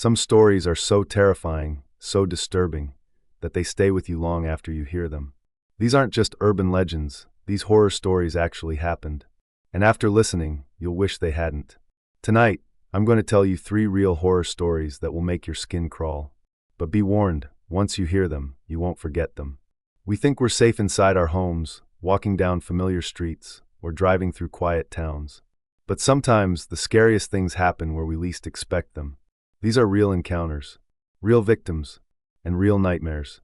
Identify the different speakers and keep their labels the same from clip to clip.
Speaker 1: Some stories are so terrifying, so disturbing, that they stay with you long after you hear them. These aren't just urban legends, these horror stories actually happened. And after listening, you'll wish they hadn't. Tonight, I'm going to tell you 3 real horror stories that will make your skin crawl. But be warned, once you hear them, you won't forget them. We think we're safe inside our homes, walking down familiar streets, or driving through quiet towns. But sometimes the scariest things happen where we least expect them. These are real encounters, real victims, and real nightmares.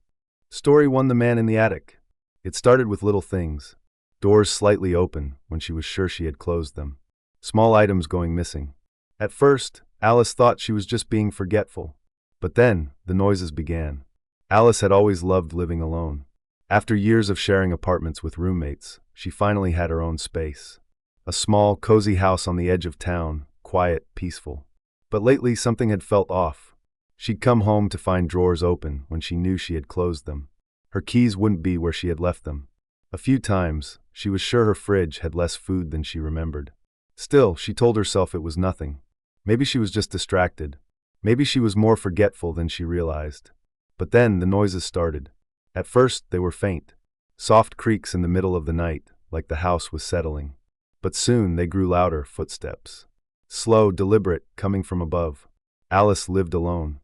Speaker 1: Story 1: The Man in the Attic. It started with little things. Doors slightly open when she was sure she had closed them. Small items going missing. At first, Alice thought she was just being forgetful. But then, the noises began. Alice had always loved living alone. After years of sharing apartments with roommates, she finally had her own space. A small, cozy house on the edge of town, quiet, peaceful. But lately something had felt off. She'd come home to find drawers open when she knew she had closed them. Her keys wouldn't be where she had left them. A few times, she was sure her fridge had less food than she remembered. Still, she told herself it was nothing. Maybe she was just distracted. Maybe she was more forgetful than she realized. But then the noises started. At first, they were faint. Soft creaks in the middle of the night, like the house was settling. But soon they grew louder footsteps. Slow, deliberate, coming from above. Alice lived alone.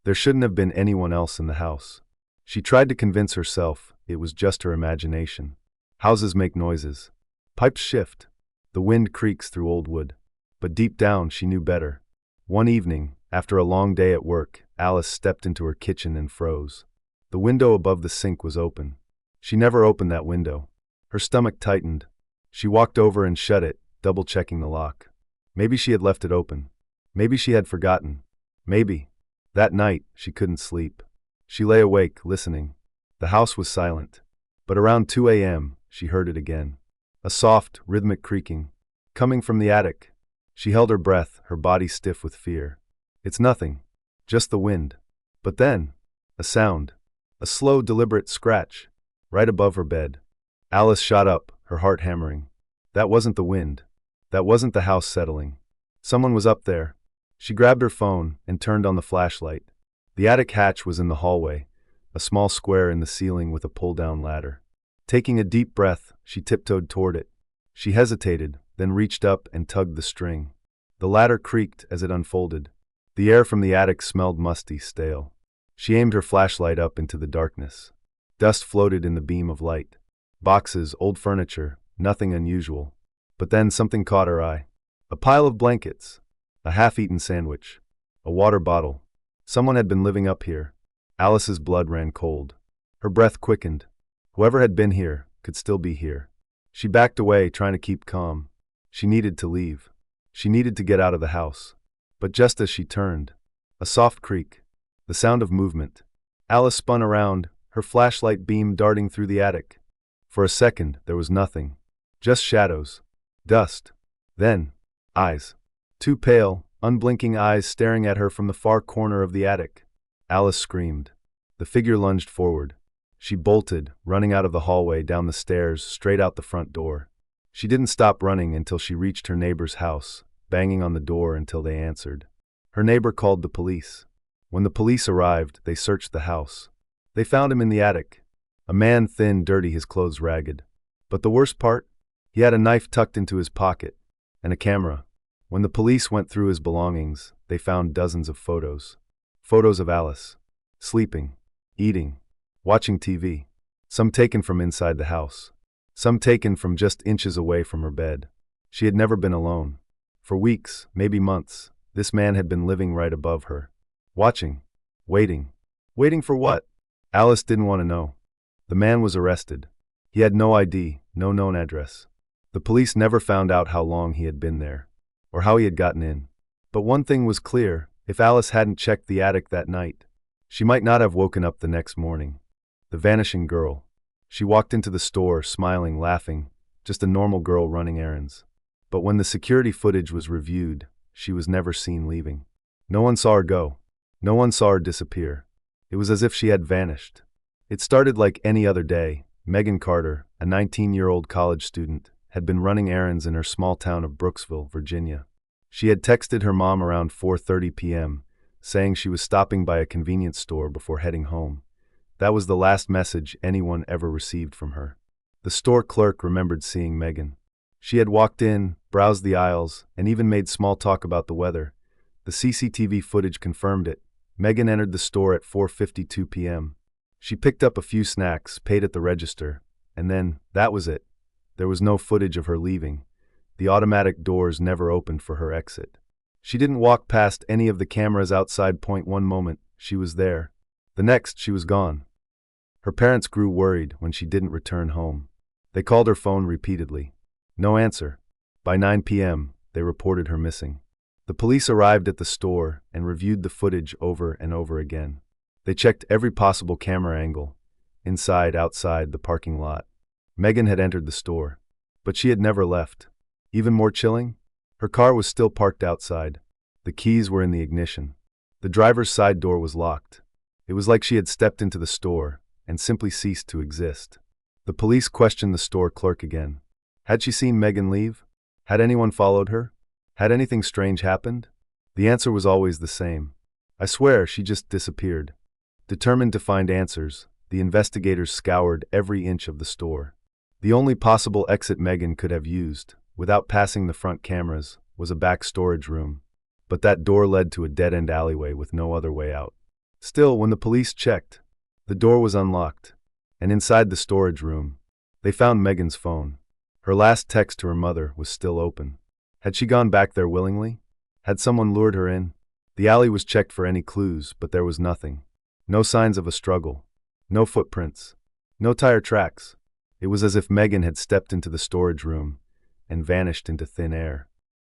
Speaker 1: There shouldn't have been anyone else in the house. She tried to convince herself it was just her imagination. Houses make noises. Pipes shift. The wind creaks through old wood. But deep down, she knew better. One evening, after a long day at work, Alice stepped into her kitchen and froze. The window above the sink was open. She never opened that window. Her stomach tightened. She walked over and shut it, double-checking the lock. Maybe she had left it open. Maybe she had forgotten. Maybe. That night, she couldn't sleep. She lay awake, listening. The house was silent. But around 2 a.m., she heard it again. A soft, rhythmic creaking. Coming from the attic. She held her breath, her body stiff with fear. It's nothing. Just the wind. But then, a sound. A slow, deliberate scratch. Right above her bed. Alice shot up, her heart hammering. That wasn't the wind. That wasn't the house settling. Someone was up there. She grabbed her phone and turned on the flashlight. The attic hatch was in the hallway, a small square in the ceiling with a pull-down ladder. Taking a deep breath, she tiptoed toward it. She hesitated, then reached up and tugged the string. The ladder creaked as it unfolded. The air from the attic smelled musty, stale. She aimed her flashlight up into the darkness. Dust floated in the beam of light. Boxes, old furniture, nothing unusual. But then something caught her eye. A pile of blankets. A half-eaten sandwich. A water bottle. Someone had been living up here. Alice's blood ran cold. Her breath quickened. Whoever had been here could still be here. She backed away, trying to keep calm. She needed to leave. She needed to get out of the house. But just as she turned, a soft creak. The sound of movement. Alice spun around, her flashlight beam darting through the attic. For a second, there was nothing. Just shadows. Dust. Then, eyes. 2 pale, unblinking eyes staring at her from the far corner of the attic. Alice screamed. The figure lunged forward. She bolted, running out of the hallway, down the stairs, straight out the front door. She didn't stop running until she reached her neighbor's house, banging on the door until they answered. Her neighbor called the police. When the police arrived, they searched the house. They found him in the attic. A man, thin, dirty, his clothes ragged. But the worst part? He had a knife tucked into his pocket. And a camera. When the police went through his belongings, they found dozens of photos. Photos of Alice. Sleeping. Eating. Watching TV. Some taken from inside the house. Some taken from just inches away from her bed. She had never been alone. For weeks, maybe months, this man had been living right above her. Watching. Waiting. Waiting for what? Alice didn't want to know. The man was arrested. He had no ID, no known address. The police never found out how long he had been there, or how he had gotten in. But one thing was clear: if Alice hadn't checked the attic that night, she might not have woken up the next morning. The vanishing girl. She walked into the store, smiling, laughing, just a normal girl running errands. But when the security footage was reviewed, she was never seen leaving. No one saw her go. No one saw her disappear. It was as if she had vanished. It started like any other day. Megan Carter, a 19-year-old college student, had been running errands in her small town of Brooksville, Virginia. She had texted her mom around 4:30 p.m., saying she was stopping by a convenience store before heading home. That was the last message anyone ever received from her. The store clerk remembered seeing Megan. She had walked in, browsed the aisles, and even made small talk about the weather. The CCTV footage confirmed it. Megan entered the store at 4:52 p.m. She picked up a few snacks, paid at the register, and then, that was it. There was no footage of her leaving. The automatic doors never opened for her exit. She didn't walk past any of the cameras outside. One moment, she was there. The next, she was gone. Her parents grew worried when she didn't return home. They called her phone repeatedly. No answer. By 9 p.m., they reported her missing. The police arrived at the store and reviewed the footage over and over again. They checked every possible camera angle, inside, outside, the parking lot. Megan had entered the store, but she had never left. Even more chilling, her car was still parked outside. The keys were in the ignition. The driver's side door was locked. It was like she had stepped into the store and simply ceased to exist. The police questioned the store clerk again. Had she seen Megan leave? Had anyone followed her? Had anything strange happened? The answer was always the same. I swear, she just disappeared. Determined to find answers, the investigators scoured every inch of the store. The only possible exit Megan could have used, without passing the front cameras, was a back storage room. But that door led to a dead-end alleyway with no other way out. Still, when the police checked, the door was unlocked, and inside the storage room, they found Megan's phone. Her last text to her mother was still open. Had she gone back there willingly? Had someone lured her in? The alley was checked for any clues, but there was nothing. No signs of a struggle. No footprints. No tire tracks. It was as if Megan had stepped into the storage room and vanished into thin air.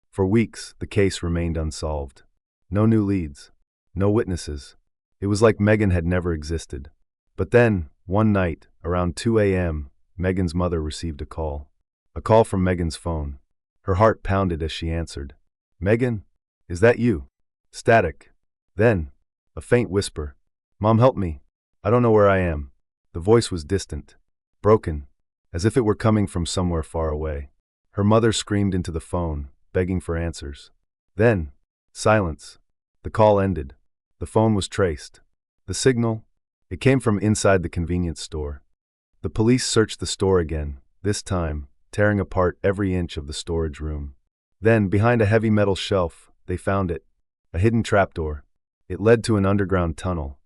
Speaker 1: For weeks, the case remained unsolved. No new leads. No witnesses. It was like Megan had never existed. But then, one night, around 2 a.m., Megan's mother received a call. A call from Megan's phone. Her heart pounded as she answered. "Megan? Is that you?" Static. Then, a faint whisper. "Mom, help me. I don't know where I am." The voice was distant, broken, as if it were coming from somewhere far away. Her mother screamed into the phone, begging for answers. Then, silence. The call ended. The phone was traced. The signal? It came from inside the convenience store. The police searched the store again, this time, tearing apart every inch of the storage room. Then, behind a heavy metal shelf, they found it. A hidden trapdoor. It led to an underground tunnel,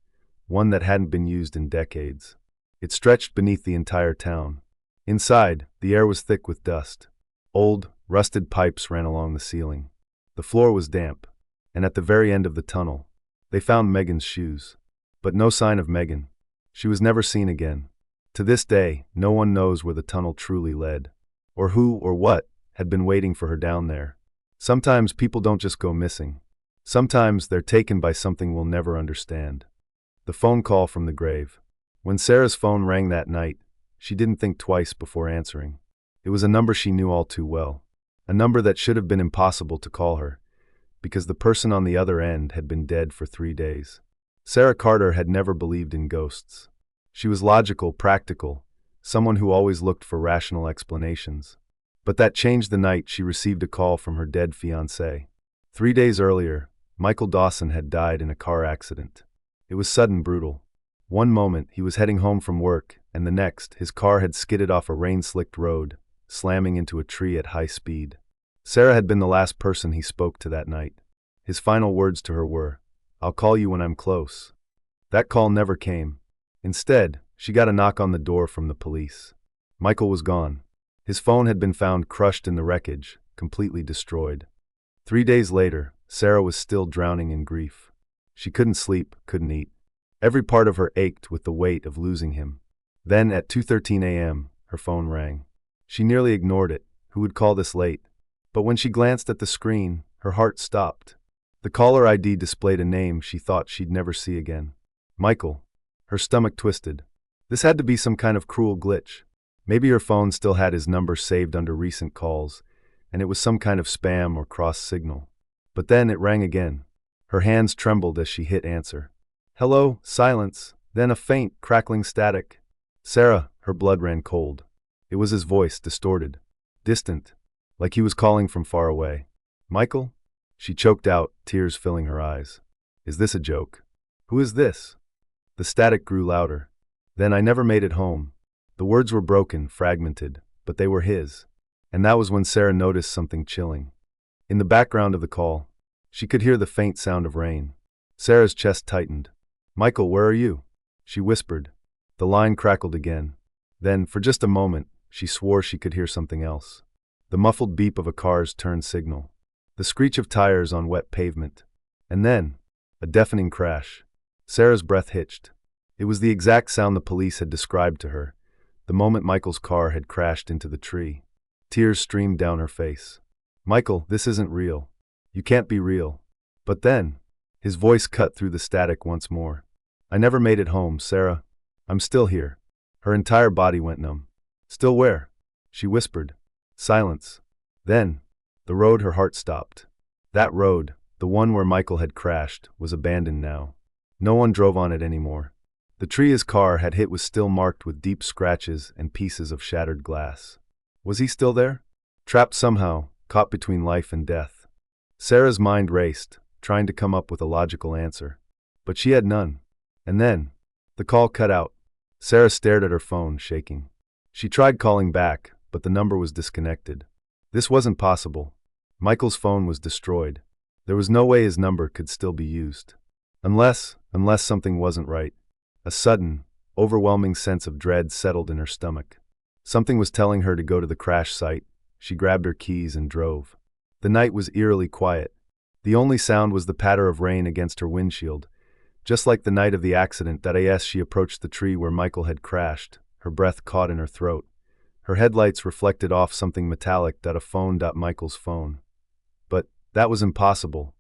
Speaker 1: one that hadn't been used in decades. It stretched beneath the entire town. Inside, the air was thick with dust. Old, rusted pipes ran along the ceiling. The floor was damp, and at the very end of the tunnel, they found Megan's shoes. But no sign of Megan. She was never seen again. To this day, no one knows where the tunnel truly led, or who or what had been waiting for her down there. Sometimes people don't just go missing. Sometimes they're taken by something we'll never understand. The phone call from the grave. When Sarah's phone rang that night, she didn't think twice before answering. It was a number she knew all too well. A number that should have been impossible to call her, because the person on the other end had been dead for 3 days. Sarah Carter had never believed in ghosts. She was logical, practical, someone who always looked for rational explanations. But that changed the night she received a call from her dead fiancé. 3 days earlier, Michael Dawson had died in a car accident. It was sudden, brutal. One moment, he was heading home from work, and the next, his car had skidded off a rain-slicked road, slamming into a tree at high speed. Sarah had been the last person he spoke to that night. His final words to her were, "I'll call you when I'm close." That call never came. Instead, she got a knock on the door from the police. Michael was gone. His phone had been found crushed in the wreckage, completely destroyed. 3 days later, Sarah was still drowning in grief. She couldn't sleep, couldn't eat. Every part of her ached with the weight of losing him. Then, at 2:13 a.m., her phone rang. She nearly ignored it. Who would call this late? But when she glanced at the screen, her heart stopped. The caller ID displayed a name she thought she'd never see again. Michael. Her stomach twisted. This had to be some kind of cruel glitch. Maybe her phone still had his number saved under recent calls, and it was some kind of spam or cross signal. But then it rang again. Her hands trembled as she hit answer. Hello, silence, then a faint, crackling static. Sarah, her blood ran cold. It was his voice, distorted, distant, like he was calling from far away. Michael? She choked out, tears filling her eyes. Is this a joke? Who is this? The static grew louder. Then I never made it home. The words were broken, fragmented, but they were his. And that was when Sarah noticed something chilling. In the background of the call, she could hear the faint sound of rain. Sarah's chest tightened. "Michael, where are you?" she whispered. The line crackled again. Then, for just a moment, she swore she could hear something else. The muffled beep of a car's turn signal. The screech of tires on wet pavement. And then, a deafening crash. Sarah's breath hitched. It was the exact sound the police had described to her, the moment Michael's car had crashed into the tree. Tears streamed down her face. "Michael, this isn't real. You can't be real." But then, his voice cut through the static once more. "I never made it home, Sarah. I'm still here." Her entire body went numb. "Still where?" she whispered. Silence. Then, the road her heart stopped. That road, the one where Michael had crashed, was abandoned now. No one drove on it anymore. The tree his car had hit was still marked with deep scratches and pieces of shattered glass. Was he still there? Trapped somehow, caught between life and death. Sarah's mind raced, trying to come up with a logical answer. But she had none. And then, the call cut out. Sarah stared at her phone, shaking. She tried calling back, but the number was disconnected. This wasn't possible. Michael's phone was destroyed. There was no way his number could still be used. Unless something wasn't right. A sudden, overwhelming sense of dread settled in her stomach. Something was telling her to go to the crash site. She grabbed her keys and drove. The night was eerily quiet. The only sound was the patter of rain against her windshield. Just like the night of the accident, as she approached the tree where Michael had crashed, her breath caught in her throat. Her headlights reflected off something metallic. A phone. Michael's phone. But that was impossible.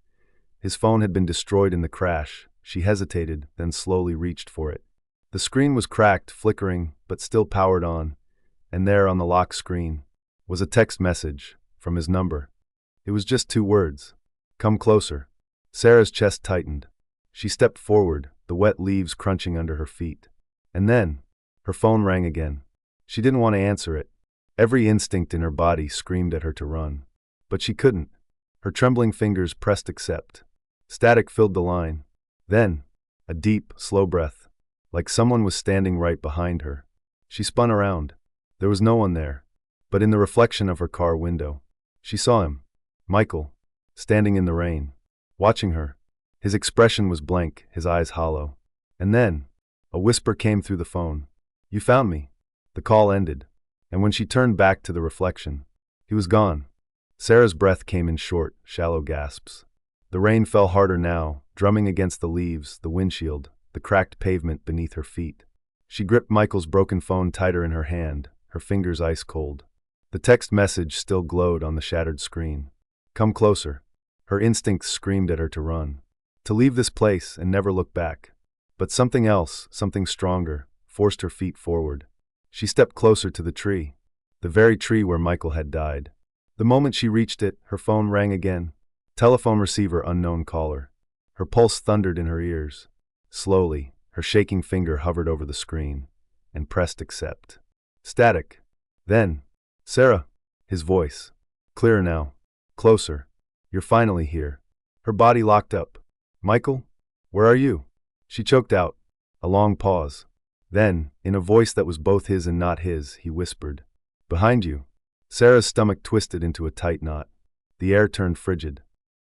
Speaker 1: His phone had been destroyed in the crash. She hesitated, then slowly reached for it. The screen was cracked, flickering, but still powered on. And there on the lock screen was a text message from his number. It was just 2 words. "Come closer." Sarah's chest tightened. She stepped forward, the wet leaves crunching under her feet. And then, her phone rang again. She didn't want to answer it. Every instinct in her body screamed at her to run. But she couldn't. Her trembling fingers pressed accept. Static filled the line. Then, a deep, slow breath, like someone was standing right behind her. She spun around. There was no one there. But in the reflection of her car window, she saw him, Michael, standing in the rain, watching her. His expression was blank, his eyes hollow. And then, a whisper came through the phone. "You found me." The call ended. And when she turned back to the reflection, he was gone. Sarah's breath came in short, shallow gasps. The rain fell harder now, drumming against the leaves, the windshield, the cracked pavement beneath her feet. She gripped Michael's broken phone tighter in her hand, her fingers ice cold. The text message still glowed on the shattered screen. "Come closer." Her instincts screamed at her to run, to leave this place and never look back. But something else, something stronger, forced her feet forward. She stepped closer to the tree, the very tree where Michael had died. The moment she reached it, her phone rang again. Telephone receiver, unknown caller. Her pulse thundered in her ears. Slowly, her shaking finger hovered over the screen and pressed accept. Static. Then, "Sarah," his voice. Clearer now. "Closer. You're finally here." Her body locked up. "Michael? Where are you?" She choked out. A long pause. Then, in a voice that was both his and not his, he whispered, "Behind you." Sarah's stomach twisted into a tight knot. The air turned frigid.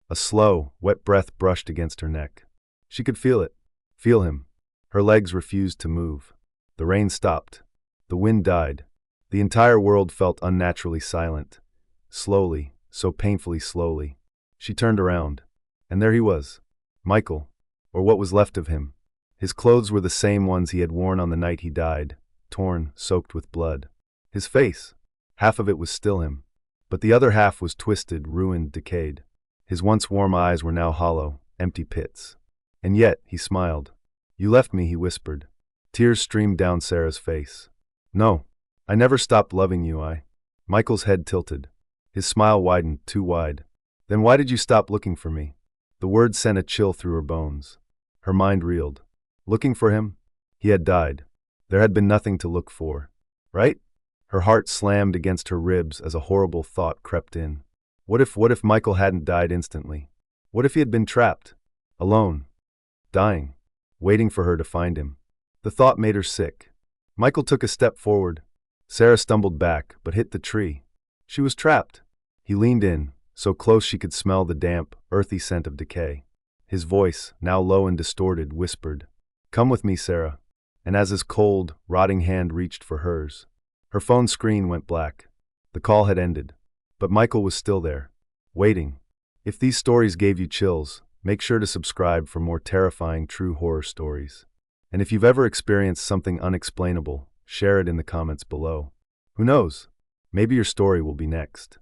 Speaker 1: A slow, wet breath brushed against her neck. She could feel it. Feel him. Her legs refused to move. The rain stopped. The wind died. The entire world felt unnaturally silent. Slowly, so painfully slowly, she turned around. And there he was. Michael. Or what was left of him. His clothes were the same ones he had worn on the night he died, torn, soaked with blood. His face. Half of it was still him. But the other half was twisted, ruined, decayed. His once warm eyes were now hollow, empty pits. And yet, he smiled. "You left me," he whispered. Tears streamed down Sarah's face. "No. I never stopped loving you, Michael's head tilted. His smile widened, too wide. "Then why did you stop looking for me?" The words sent a chill through her bones. Her mind reeled. Looking for him? He had died. There had been nothing to look for. Right? Her heart slammed against her ribs as a horrible thought crept in. What if Michael hadn't died instantly? What if he had been trapped? Alone? dying, waiting for her to find him. The thought made her sick. Michael took a step forward. Sarah stumbled back, but hit the tree. She was trapped. He leaned in, so close she could smell the damp, earthy scent of decay. His voice, now low and distorted, whispered, "Come with me, Sarah." And as his cold, rotting hand reached for hers, her phone screen went black. The call had ended, but Michael was still there, waiting. If these stories gave you chills, make sure to subscribe for more terrifying true horror stories. And if you've ever experienced something unexplainable, share it in the comments below. Who knows? Maybe your story will be next.